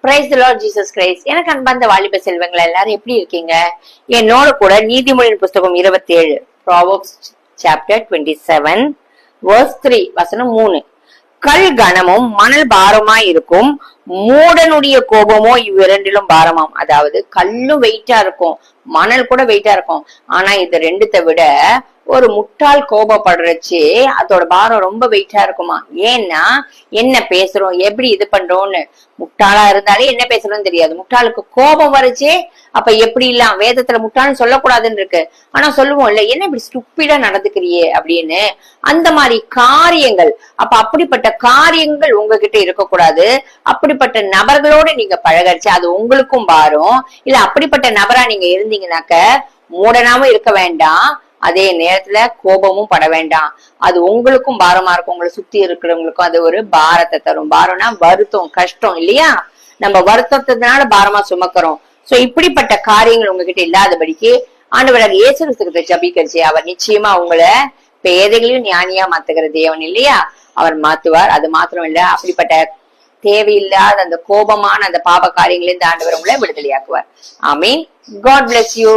Praise the Lord Jesus Christ. எனக்கு அன்பார்ந்த வாலிப செல்வங்கள் எல்லாரும் எப்படி இருக்கீங்க? என்னோட கூட நீதிமொழியின் புஸ்தகம் 27 Proverbs chapter 27 verse 3 வசனம் 3. கல் கனமும் மணல் பாரமாய் இருக்கும், மூடனுடைய கோபமோ இவ்விரண்டிலும் பாரமாம். அதாவது கல்லும் வெயிட்டா இருக்கும், மணல் கூட வெயிட்டா இருக்கும். ஆனா இது ரெண்டுத்தை விட ஒரு முட்டாள் கோபப்படுறச்சு அதோட பாரம் ரொம்ப வெயிட்டா இருக்குமா. ஏன்னா என்ன பேசுறோம், எப்படி இது பண்றோம்னு. முட்டாளா இருந்தாலே என்ன பேசுறோம்னு தெரியாது. முட்டாளுக்கு கோபம் வரைச்சே அப்ப எப்படி இல்லாம் வேதத்துல முட்டாள்னு சொல்லக்கூடாதுன்னு இருக்கு. ஆனா சொல்லுவோம் இல்ல, என்ன இப்படி ஸ்டூப்பிடா நடந்துக்கிறியே அப்படின்னு. அந்த மாதிரி காரியங்கள், அப்ப அப்படிப்பட்ட காரியங்கள் உங்ககிட்ட இருக்கக்கூடாது. அப்படிப்பட்ட நபர்களோட நீங்க பழகரிச்சு அது உங்களுக்கும் பாரம். இல்ல அப்படிப்பட்ட நபரா நீங்க இருந்தீங்கன்னாக்க மூடனாவும் இருக்க வேண்டாம், அதே நேரத்துல கோபமும் பட வேண்டாம். அது உங்களுக்கும் பாரமா இருக்கும், உங்களை சுத்தி இருக்கிறவங்களுக்கும் அது ஒரு பாரத்தை தரும். பாரம்னா வருத்தம், கஷ்டம் இல்லையா? நம்ம வருத்தத்தினால பாரமா சுமக்கிறோம். சோ இப்படிப்பட்ட காரியங்கள் உங்ககிட்ட இல்லாதபடிக்கு ஆண்டவராக இயேசு கிறிஸ்துவிட்ட ஜெபிக்கரிச்சு அவர் நிச்சயமா உங்களை பேதைகளையும் ஞானியா மாத்துகிற தேவன் இல்லையா? அவர் மாத்துவார். அது மாத்திரம் இல்ல, அப்படிப்பட்ட தேவையில்லாத அந்த கோபமான அந்த பாப காரியங்களிலிருந்து ஆண்டவர் உங்களை விடுதலையாக்குவார். ஆமீன். God bless you.